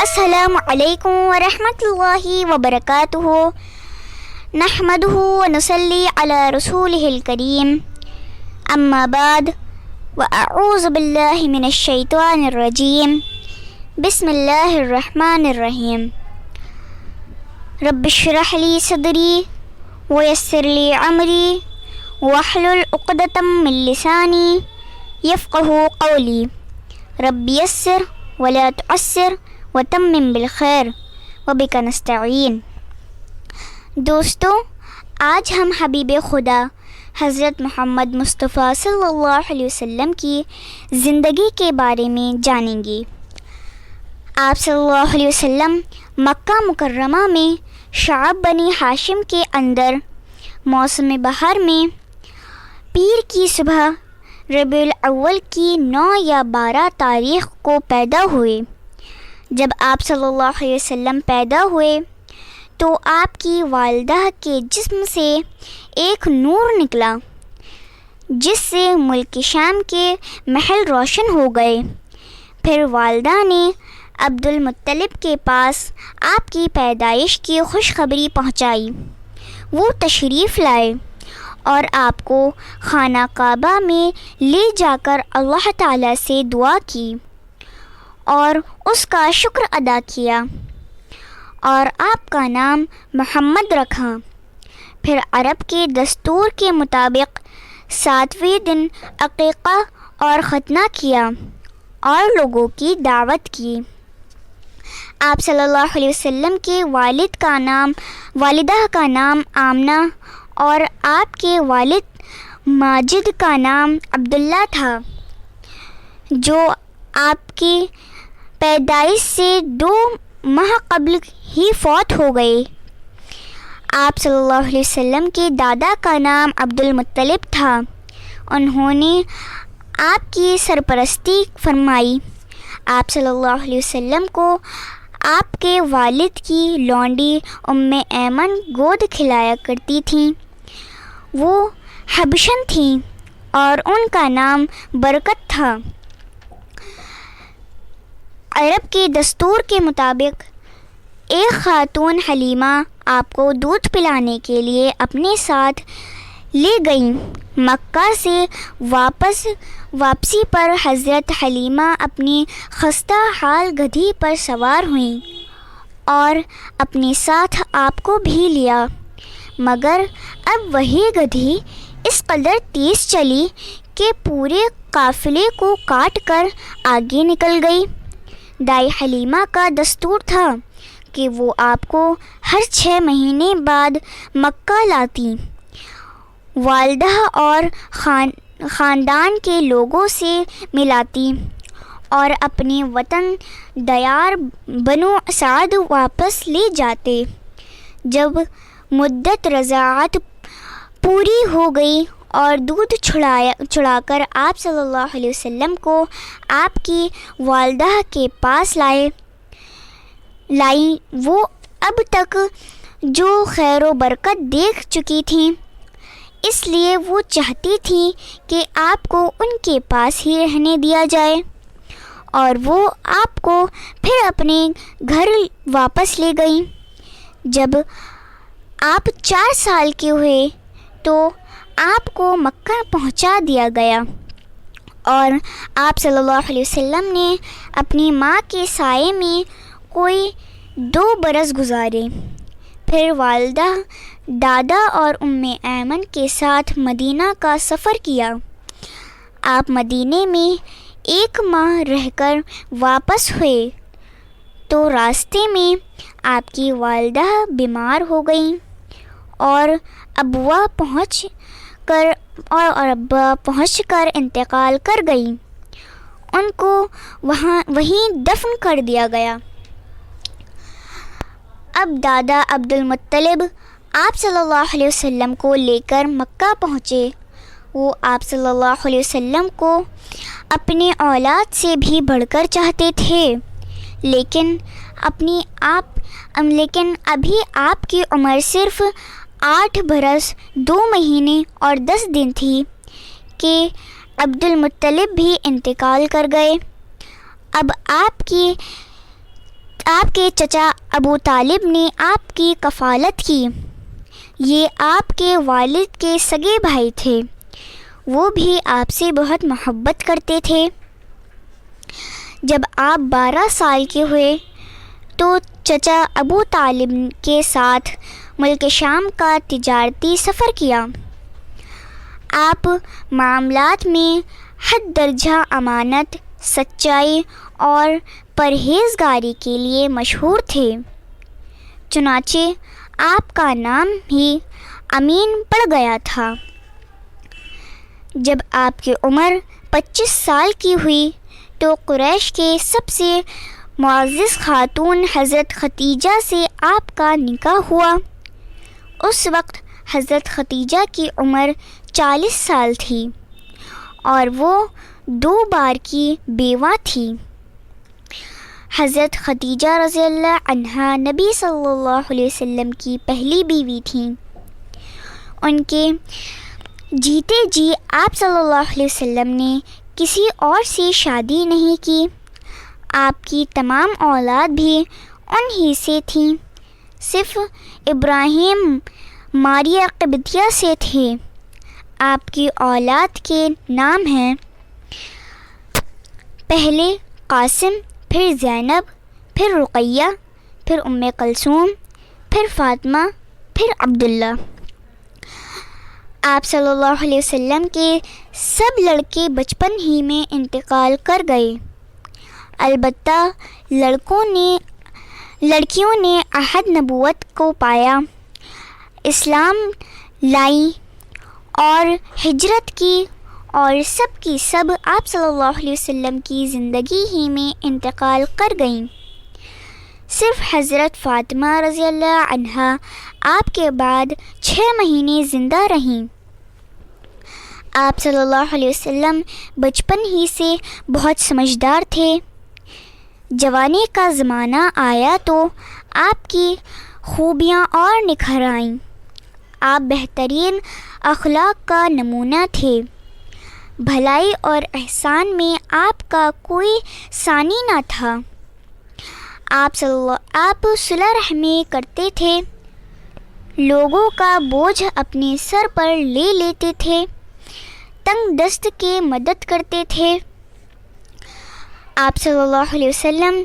السلام علیکم ورحمۃ اللہ وبرکاتہ نحمدہ ونصلی علی رسولہ الکریم اما بعد واعوذ باللہ من الشیطان الرجیم بسم اللہ الرحمن الرحیم رب اشرح لی صدری ویسر لی امری واحلل عقدۃ من لسانی یفقہوا قولی رب یسر ولا تعسر وتمم بالخیر وبک نستعین۔ دوستو، آج ہم حبیب خدا حضرت محمد مصطفیٰ صلی اللہ علیہ وسلم کی زندگی کے بارے میں جانیں گے۔ آپ صلی اللہ علیہ وسلم مکہ مکرمہ میں شعب بنی ہاشم کے اندر موسم بہار میں پیر کی صبح ربیع الاول کی 9 یا 12 تاریخ کو پیدا ہوئے۔ جب آپ صلی اللہ علیہ وسلم پیدا ہوئے تو آپ کی والدہ کے جسم سے ایک نور نکلا جس سے ملک شام کے محل روشن ہو گئے۔ پھر والدہ نے عبد المطلب کے پاس آپ کی پیدائش کی خوشخبری پہنچائی۔ وہ تشریف لائے اور آپ کو خانہ کعبہ میں لے جا کر اللہ تعالیٰ سے دعا کی اور اس کا شکر ادا کیا اور آپ کا نام محمد رکھا۔ پھر عرب کے دستور کے مطابق 7ویں دن عقیقہ اور ختنہ کیا اور لوگوں کی دعوت کی۔ آپ صلی اللہ علیہ وسلم کے والدہ کا نام آمنہ اور آپ کے والد ماجد کا نام عبداللہ تھا، جو آپ کی پیدائش سے 2 ماہ قبل ہی فوت ہو گئے۔ آپ صلی اللہ علیہ وسلم کے دادا کا نام عبد المطلب تھا۔ انہوں نے آپ کی سرپرستی فرمائی۔ آپ صلی اللہ علیہ وسلم کو آپ کے والد کی لونڈی ایمن گود کھلایا کرتی تھیں۔ وہ حبشن تھیں اور ان کا نام برکت تھا۔ عرب کے دستور کے مطابق ایک خاتون حلیمہ آپ کو دودھ پلانے کے لیے اپنے ساتھ لے گئیں۔ مکہ سے واپسی پر حضرت حلیمہ اپنی خستہ حال گدھی پر سوار ہوئیں اور اپنے ساتھ آپ کو بھی لیا، مگر اب وہی گدھی اس قدر تیز چلی کہ پورے قافلے کو کاٹ کر آگے نکل گئی۔ دائی حلیمہ کا دستور تھا کہ وہ آپ کو ہر 6 مہینے بعد مکہ لاتی، والدہ اور خاندان کے لوگوں سے ملاتی اور اپنے وطن دیار بنو سعد واپس لے جاتے۔ جب مدت رضاعت پوری ہو گئی اور دودھ چھڑا کر آپ صلی اللہ علیہ وسلم کو آپ کی والدہ کے پاس لائی، وہ اب تک جو خیر و برکت دیکھ چکی تھیں، اس لیے وہ چاہتی تھیں کہ آپ کو ان کے پاس ہی رہنے دیا جائے، اور وہ آپ کو پھر اپنے گھر واپس لے گئیں۔ جب آپ 4 سال کے ہوئے تو آپ کو مکہ پہنچا دیا گیا اور آپ صلی اللہ علیہ وسلم نے اپنی ماں کے سائے میں کوئی 2 برس گزارے۔ پھر والدہ، دادا اور ایمن کے ساتھ مدینہ کا سفر کیا۔ آپ مدینے میں 1 ماہ رہ کر واپس ہوئے تو راستے میں آپ کی والدہ بیمار ہو گئیں اور ابا پہنچ کر انتقال کر گئیں۔ ان کو وہیں دفن کر دیا گیا۔ اب دادا عبد المطلب آپ صلی اللہ علیہ وسلم کو لے کر مکہ پہنچے۔ وہ آپ صلی اللہ علیہ وسلم کو اپنے اولاد سے بھی بڑھ کر چاہتے تھے، لیکن ابھی آپ کی عمر صرف 8 برس 2 مہینے اور 10 دن تھی کہ عبد المطلب بھی انتقال کر گئے۔ اب آپ کی آپ کے چچا ابو طالب نے آپ کی کفالت کی۔ یہ آپ کے والد کے سگے بھائی تھے، وہ بھی آپ سے بہت محبت کرتے تھے۔ جب آپ 12 سال کے ہوئے تو چچا ابو طالب کے ساتھ ملک شام کا تجارتی سفر کیا۔ آپ معاملات میں حد درجہ امانت، سچائی اور پرہیزگاری کے لیے مشہور تھے، چنانچہ آپ کا نام ہی امین پڑ گیا تھا۔ جب آپ کی عمر 25 سال کی ہوئی تو قریش کے سب سے معزز خاتون حضرت ختیجہ سے آپ کا نکاح ہوا۔ اس وقت حضرت ختیجہ کی عمر 40 سال تھی اور وہ 2 بار کی بیوہ تھی۔ حضرت خدیجہ رضی اللہ عنہا نبی صلی اللہ علیہ وسلم کی پہلی بیوی تھیں۔ ان کے جیتے جی آپ صلی اللہ علیہ وسلم نے کسی اور سے شادی نہیں کی۔ آپ کی تمام اولاد بھی ان ہی سے تھیں، صرف ابراہیم ماریہ قبطیہ سے تھے۔ آپ کی اولاد کے نام ہیں پہلے قاسم، پھر زینب، پھر رقیہ، پھر ام کلثوم، پھر فاطمہ، پھر عبداللہ۔ آپ صلی اللہ علیہ وسلم کے سب لڑکے بچپن ہی میں انتقال کر گئے، البتہ لڑکیوں نے عہد نبوت کو پایا، اسلام لائی اور ہجرت کی، اور سب کی سب آپ صلی اللہ علیہ وسلم کی زندگی ہی میں انتقال کر گئیں۔ صرف حضرت فاطمہ رضی اللہ عنہا آپ کے بعد 6 مہینے زندہ رہیں۔ آپ صلی اللہ علیہ وسلم بچپن ہی سے بہت سمجھدار تھے۔ جوانی کا زمانہ آیا تو آپ کی خوبیاں اور نکھر آئیں۔ آپ بہترین اخلاق کا نمونہ تھے، بھلائی اور احسان میں آپ کا کوئی ثانی نہ تھا۔ آپ صلح رحمی کرتے تھے، لوگوں کا بوجھ اپنے سر پر لے لیتے تھے، تنگ دست کے مدد کرتے تھے۔ آپ صلی اللہ علیہ وسلم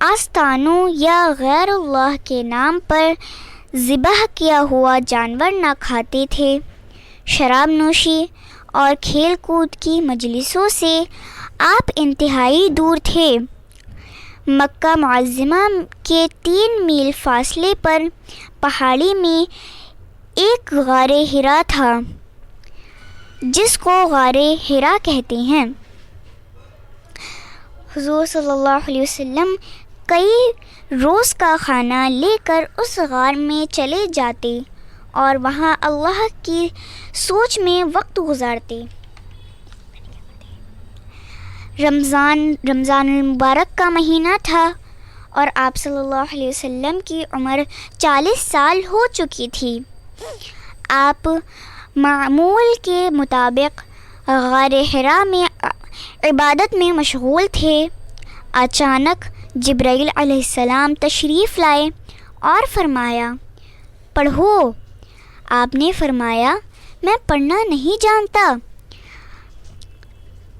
آستانوں یا غیر اللہ کے نام پر ذبح کیا ہوا جانور نہ کھاتے تھے۔ شراب نوشی اور کھیل کود کی مجلسوں سے آپ انتہائی دور تھے۔ مکہ معظمہ کے 3 میل فاصلے پر پہاڑی میں ایک غار حرا تھا، جس کو غار حرا کہتے ہیں۔ حضور صلی اللہ علیہ وسلم کئی روز کا کھانا لے کر اس غار میں چلے جاتے اور وہاں اللہ کی سوچ میں وقت گزارتے۔ رمضان المبارک کا مہینہ تھا اور آپ صلی اللہ علیہ وسلم کی عمر 40 سال ہو چکی تھی۔ آپ معمول کے مطابق غار حرا میں عبادت میں مشغول تھے۔ اچانک جبرائیل علیہ السلام تشریف لائے اور فرمایا، پڑھو۔ آپ نے فرمایا، میں پڑھنا نہیں جانتا۔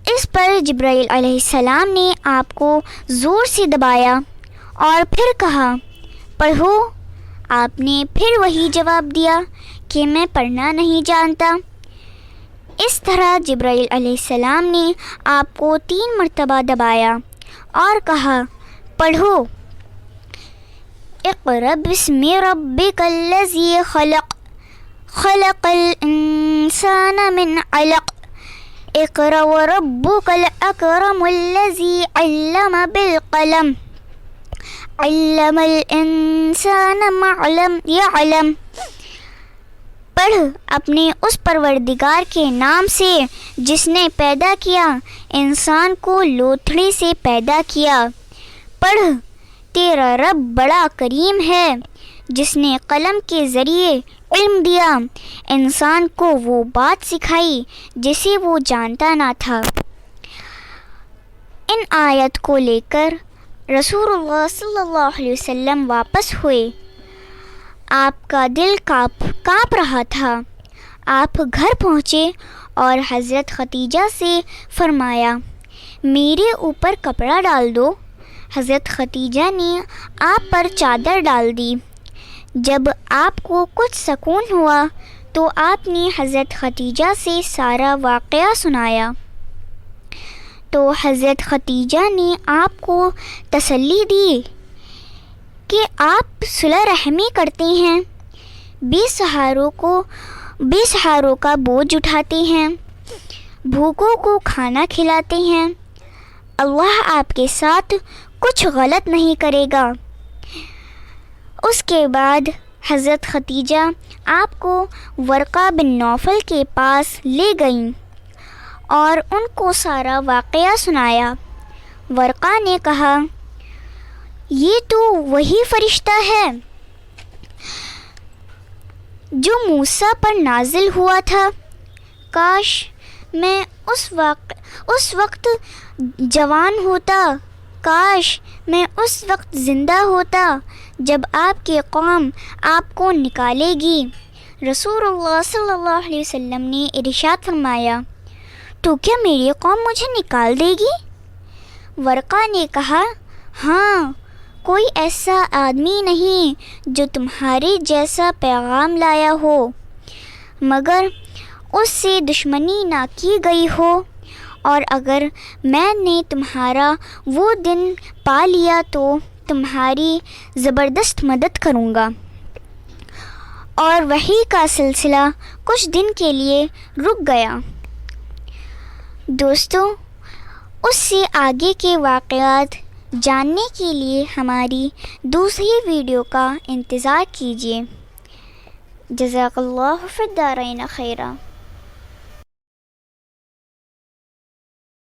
اس پر جبرائیل علیہ السلام نے آپ کو زور سے دبایا اور پھر کہا، پڑھو۔ آپ نے پھر وہی جواب دیا کہ میں پڑھنا نہیں جانتا۔ اس طرح جبرائیل علیہ السلام نے آپ کو 3 مرتبہ دبایا اور کہا، پڑھو۔ اقرأ بسم ربک الذی خلق، خلق الانسان من علق، اقرأ وربک الاکرم الذی علم بالقلم، علم الانسان ما لم یعلم۔ پڑھ اپنے اس پروردگار کے نام سے جس نے پیدا کیا، انسان کو لوتھڑی سے پیدا کیا۔ پڑھ، تیرا رب بڑا کریم ہے، جس نے قلم کے ذریعے علم دیا، انسان کو وہ بات سکھائی جسے وہ جانتا نہ تھا۔ ان آیت کو لے کر رسول اللہ صلی اللہ علیہ وسلم واپس ہوئے. آپ کا دل کانپ رہا تھا. آپ گھر پہنچے اور حضرت خدیجہ سے فرمایا میرے اوپر کپڑا ڈال دو. حضرت خدیجہ نے آپ پر چادر ڈال دی. جب آپ کو کچھ سکون ہوا تو آپ نے حضرت خدیجہ سے سارا واقعہ سنایا. تو حضرت خدیجہ نے آپ کو تسلی دی کہ آپ صلح رحمی کرتے ہیں، بے سہاروں کا بوجھ اٹھاتے ہیں، بھوکوں کو کھانا کھلاتے ہیں. اللہ آپ کے ساتھ کچھ غلط نہیں کرے گا. اس کے بعد حضرت خدیجہ آپ کو ورقہ بن نوفل کے پاس لے گئیں اور ان کو سارا واقعہ سنایا. ورقہ نے کہا یہ تو وہی فرشتہ ہے جو موسیٰ پر نازل ہوا تھا. کاش میں اس وقت جوان ہوتا، کاش میں اس وقت زندہ ہوتا جب آپ کی قوم آپ کو نکالے گی. رسول اللہ صلی اللہ علیہ وسلم نے ارشاد فرمایا تو کیا میری قوم مجھے نکال دے گی؟ ورقہ نے کہا ہاں، کوئی ایسا آدمی نہیں جو تمہارے جیسا پیغام لایا ہو مگر اس سے دشمنی نہ کی گئی ہو، اور اگر میں نے تمہارا وہ دن پا لیا تو تمہاری زبردست مدد کروں گا. اور وحی کا سلسلہ کچھ دن کے لیے رک گیا. دوستو، اس سے آگے کے واقعات جاننے کے لیے ہماری دوسری ویڈیو کا انتظار کیجیے. جزاک اللہ فی الدارین خیرا.